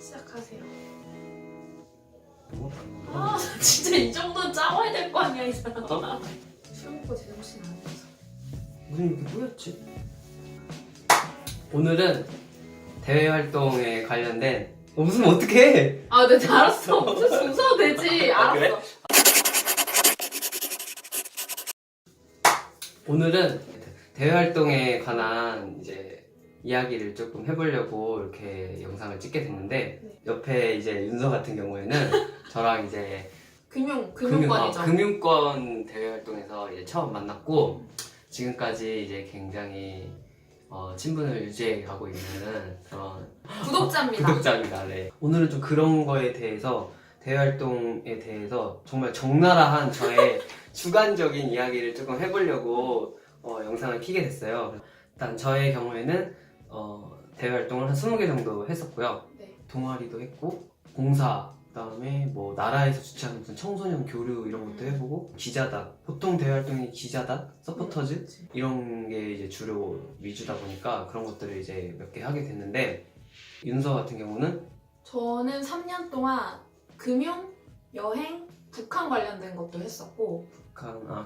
시작하세요. 뭐? 아 진짜 이 정도는 짜와야 될 거 아니야 이 사람. 어? 술 먹고 제정신 안 돼서. 무슨 이렇게 뿌였지? 오늘은 대외 활동에 관련된 웃으면 어떡해! 아 네 알았어. 무슨 웃어도 되지. 아, 알았어. 그래? 오늘은 대외 활동에 관한 이제 이야기를 조금 해보려고 이렇게 영상을 찍게 됐는데 네. 옆에 이제 윤서 같은 경우에는 저랑 이제 금융권이죠. 금융권 대외 활동에서 이제 처음 만났고 지금까지 이제 굉장히 친분을 유지해가고 있는 구독자입니다. 구독자입니다. 네. 오늘은 좀 그런 거에 대해서 대외 활동에 대해서 정말 적나라한 저의 주관적인 이야기를 조금 해보려고 영상을 켜게 됐어요. 일단 저의 경우에는 대외 활동을 한 20개 정도 했었고요. 네. 동아리도 했고 봉사 그다음에 뭐 나라에서 주최하는 무슨 청소년 교류 이런 것도 해보고 기자단 보통 대외 활동이 기자단 서포터즈 그치. 이런 게 이제 주로 위주다 보니까 그런 것들을 이제 몇 개 하게 됐는데 윤서 같은 경우는 저는 3년 동안 금융, 여행, 북한 관련된 것도 했었고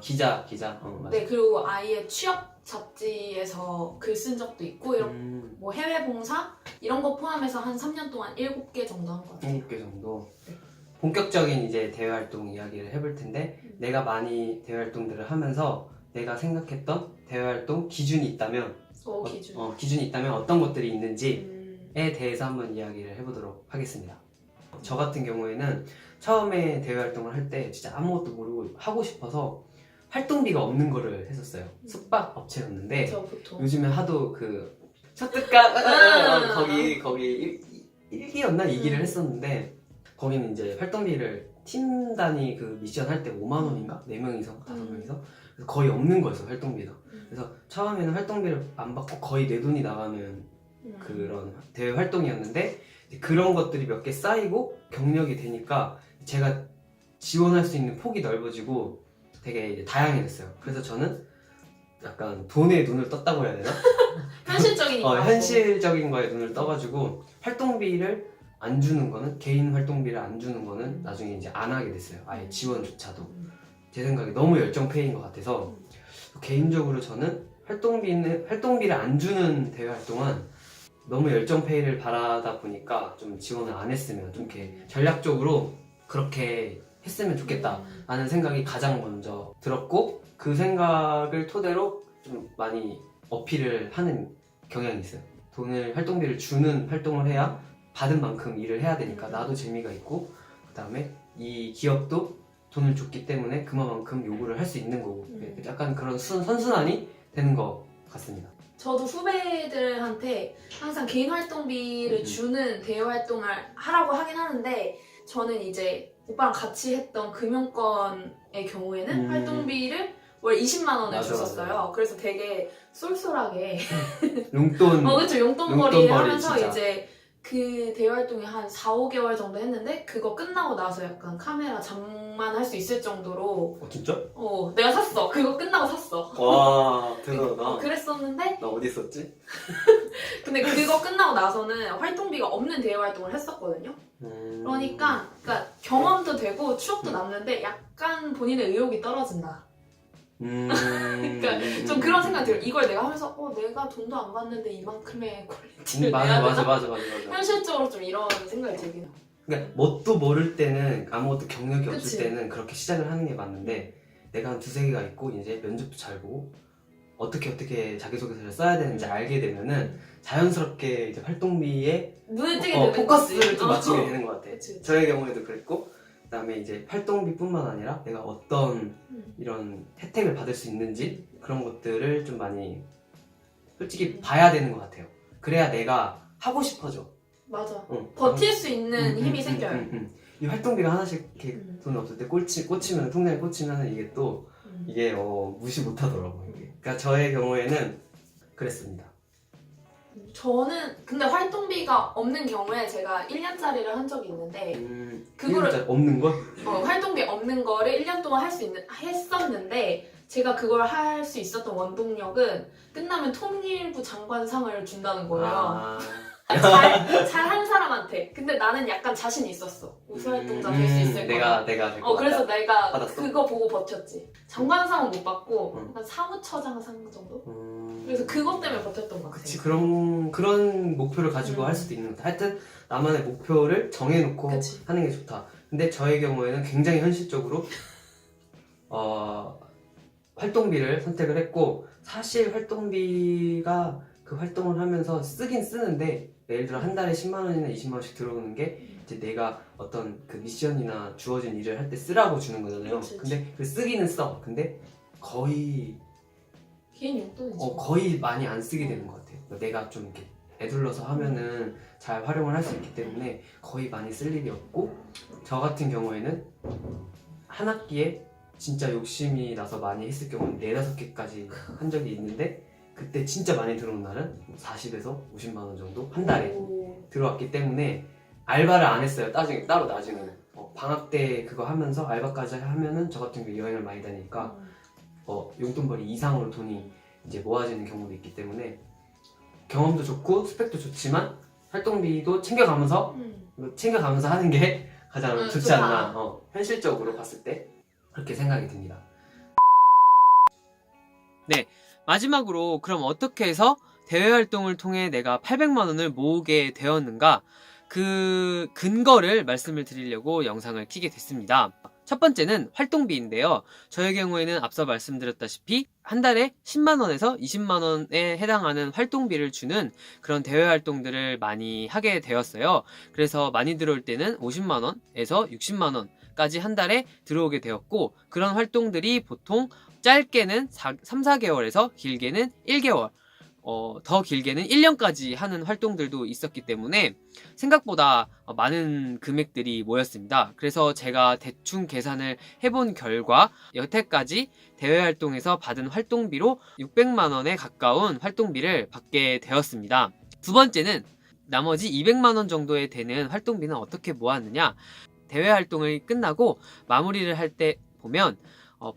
기자 맞아. 네 그리고 아예 취업 잡지에서 글 쓴 적도 있고 이런 뭐 해외 봉사 이런 거 포함해서 한 3년 동안 7개 정도 한 것 같아요. 7개 정도. 네. 본격적인 이제 대외 활동 이야기를 해볼 텐데 내가 많이 대외 활동들을 하면서 내가 생각했던 대외 활동 기준이 있다면 기준. 기준이 있다면 어떤 것들이 있는지에 음, 대해서 한번 이야기를 해보도록 하겠습니다. 저 같은 경우에는 처음에 대외 활동을 할 때 진짜 아무것도 모르고 하고 싶어서 활동비가 없는 거를 했었어요. 숙박 업체였는데 저 보통 요즘에 하도 그 첫특가 거기 1기였나 2기를 했었는데 거기는 이제 활동비를 팀 단위 그 미션 할 때 5만 원인가? 4명이서 5명이서 그래서 거의 없는 거였어 활동비가. 그래서 처음에는 활동비를 안 받고 거의 내 돈이 나가는 그런 대외 활동이었는데 그런 것들이 몇 개 쌓이고 경력이 되니까 제가 지원할 수 있는 폭이 넓어지고 되게 이제 다양해졌어요. 그래서 저는 약간 돈에 눈을 떴다고 해야 되나? 현실적이니까. 현실적인 거에 눈을 떠가지고 활동비를 안 주는 거는 개인 활동비를 안 주는 거는 나중에 이제 안 하게 됐어요. 아예 지원조차도. 제 생각에 너무 열정페이인 것 같아서 개인적으로 저는 활동비를 안 주는 대외 활동은 너무 열정페이를 바라다 보니까 좀 지원을 안 했으면 좀 이렇게 전략적으로 그렇게 했으면 좋겠다 라는 생각이 가장 먼저 들었고 그 생각을 토대로 좀 많이 어필을 하는 경향이 있어요. 활동비를 주는 활동을 해야 받은 만큼 일을 해야 되니까 나도 재미가 있고 그 다음에 이 기업도 돈을 줬기 때문에 그만큼 요구를 할 수 있는 거고 약간 그런 선순환이 되는 것 같습니다. 저도 후배들한테 항상 개인 활동비를 주는 대외 활동을 하라고 하긴 하는데 저는 이제 오빠랑 같이 했던 금융권의 경우에는 활동비를 월 20만 원을 맞아, 줬었어요. 맞아. 그래서 되게 쏠쏠하게 용돈 그쵸 용돈벌이 용돈벌이 하면서 진짜. 이제 그 대외 활동이 한 4, 5개월 정도 했는데 그거 끝나고 나서 약간 카메라 장만할 수 있을 정도로 진짜? 내가 샀어. 그거 끝나고 샀어. 와 대단하다. 그랬었는데 나 어디 있었지? 근데 그거 끝나고 나서는 활동비가 없는 대외 활동을 했었거든요. 그러니까 경험도 되고 추억도 남는데 약간 본인의 의욕이 떨어진다. 그러니까 좀 그런 생각이 들어요. 이걸 내가 하면서 내가 돈도 안 받는데 이만큼의 퀄리티를 내야 되나? 맞아. 현실적으로 좀 이런 생각이 들긴 해요. 그러니까 뭣도 모를 때는 아무것도 경력이 없을 그치. 때는 그렇게 시작을 하는 게 맞는데 내가 한 2-3개가 있고 이제 면접도 잘 보고 어떻게 자기소개서를 써야 되는지 알게 되면은 자연스럽게 이제 활동비에 눈에 띄게 되는 포커스를 거지. 좀 맞추게 되는 것 같아. 그치. 저의 경우에도 그랬고 그다음에 이제 활동비뿐만 아니라 내가 어떤 이런 혜택을 받을 수 있는지 그런 것들을 좀 많이 솔직히 봐야 되는 것 같아요. 그래야 내가 하고 싶어져. 맞아. 버틸 수 있는 힘이 생겨요. 이 활동비가 하나씩 이렇게 돈 없을 때 꽂히면 통장에 꽂히면 이게 또 이게 무시 못하더라고 이게. 그러니까 저의 경우에는 그랬습니다. 저는 근데 활동비가 없는 경우에 제가 1년짜리를 한 적이 있는데 그거를 없는 걸? 활동비 없는 거를 1년 동안 했었는데 제가 그걸 할 수 있었던 원동력은 끝나면 통일부 장관상을 준다는 거예요. 잘한 사람한테 근데 나는 약간 자신 있었어. 우수 활동자 될 수 있을 거야. 내가 될 것 그래서 같다. 내가 받았어? 그거 보고 버텼지. 장관상은 못 받고 응. 약간 사무처장 상 정도? 그래서 그것 때문에 버텼던 것 같아. 그치, 그런 목표를 가지고 할 수도 있는 것 같아. 하여튼 나만의 목표를 정해놓고 그치. 하는 게 좋다. 근데 저의 경우에는 굉장히 현실적으로 활동비를 선택을 했고, 사실 활동비가 그 활동을 하면서 쓰긴 쓰는데, 예를 들어 한 달에 10만 원이나 20만 원씩 들어오는 게 이제 내가 어떤 그 미션이나 주어진 일을 할 때 쓰라고 주는 거잖아요. 그치. 근데 그 쓰기는 써. 근데 거의 개인 용돈이지. 거의 많이 안 쓰게 되는 것 같아요. 내가 좀 이렇게 애둘러서 하면은 잘 활용을 할 수 있기 때문에 거의 많이 쓸 일이 없고, 저 같은 경우에는 한 학기에 진짜 욕심이 나서 많이 했을 경우는 4-5개까지 한 적이 있는데, 그때 진짜 많이 들어온 날은 40에서 50만 원 정도 한 달에 들어왔기 때문에 알바를 안 했어요. 따로 나중에는 방학 때 그거 하면서 알바까지 하면은 저 같은 경우 여행을 많이 다니니까 용돈벌이 이상으로 돈이 이제 모아지는 경우도 있기 때문에 경험도 좋고 스펙도 좋지만 활동비도 챙겨가면서 하는 게 가장 좋지 좋다. 않나, 현실적으로 봤을 때 그렇게 생각이 듭니다. 네, 마지막으로 그럼 어떻게 해서 대외 활동을 통해 내가 800만 원을 모으게 되었는가, 그 근거를 말씀을 드리려고 영상을 켜게 됐습니다. 첫 번째는 활동비인데요. 저의 경우에는 앞서 말씀드렸다시피 한 달에 10만 원에서 20만 원에 해당하는 활동비를 주는 그런 대외 활동들을 많이 하게 되었어요. 그래서 많이 들어올 때는 50만 원에서 60만 원까지 한 달에 들어오게 되었고, 그런 활동들이 보통 짧게는 3-4개월에서 길게는 1개월, 더 길게는 1년까지 하는 활동들도 있었기 때문에 생각보다 많은 금액들이 모였습니다. 그래서 제가 대충 계산을 해본 결과 여태까지 대외활동에서 받은 활동비로 600만 원에 가까운 활동비를 받게 되었습니다. 두 번째는 나머지 200만 원 정도에 되는 활동비는 어떻게 모았느냐, 대외활동을 끝나고 마무리를 할 때 보면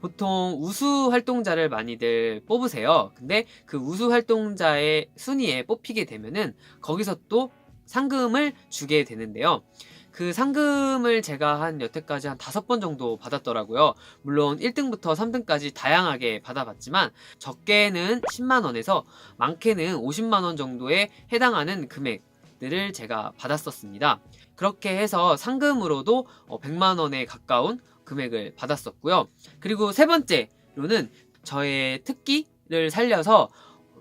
보통 우수 활동자를 많이들 뽑으세요. 근데 그 우수 활동자의 순위에 뽑히게 되면은 거기서 또 상금을 주게 되는데요. 그 상금을 제가 여태까지 한 5번 정도 받았더라고요. 물론 1등부터 3등까지 다양하게 받아봤지만 적게는 10만 원에서 많게는 50만 원 정도에 해당하는 금액들을 제가 받았었습니다. 그렇게 해서 상금으로도 100만 원에 가까운 금액을 받았었고요. 그리고 세 번째로는 저의 특기를 살려서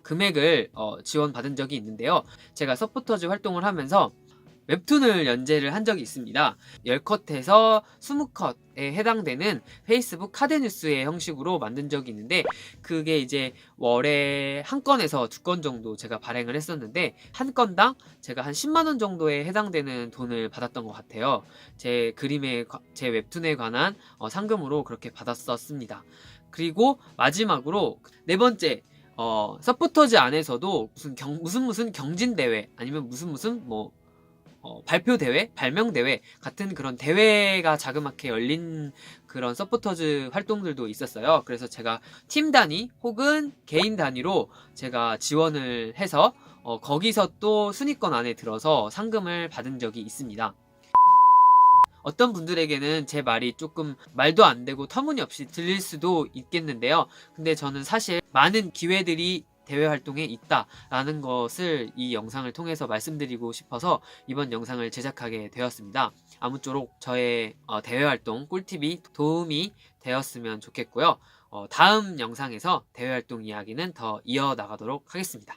금액을 지원받은 적이 있는데요. 제가 서포터즈 활동을 하면서 웹툰을 연재를 한 적이 있습니다. 10컷에서 20컷에 해당되는 페이스북 카드뉴스의 형식으로 만든 적이 있는데, 그게 이제 월에 한 건에서 2건 정도 제가 발행을 했었는데, 한 건당 제가 한 10만 원 정도에 해당되는 돈을 받았던 것 같아요. 제 웹툰에 관한 상금으로 그렇게 받았었습니다. 그리고 마지막으로 네 번째, 서포터즈 안에서도 무슨 경진대회 아니면 무슨 발표대회, 발명대회 같은 그런 대회가 자그맣게 열린 그런 서포터즈 활동들도 있었어요. 그래서 제가 팀 단위 혹은 개인 단위로 제가 지원을 해서 거기서 또 순위권 안에 들어서 상금을 받은 적이 있습니다. 어떤 분들에게는 제 말이 조금 말도 안 되고 터무니없이 들릴 수도 있겠는데요. 근데 저는 사실 많은 기회들이 대외 활동에 있다라는 것을 이 영상을 통해서 말씀드리고 싶어서 이번 영상을 제작하게 되었습니다. 아무쪼록 저의 대외 활동 꿀팁이 도움이 되었으면 좋겠고요. 다음 영상에서 대외 활동 이야기는 더 이어나가도록 하겠습니다.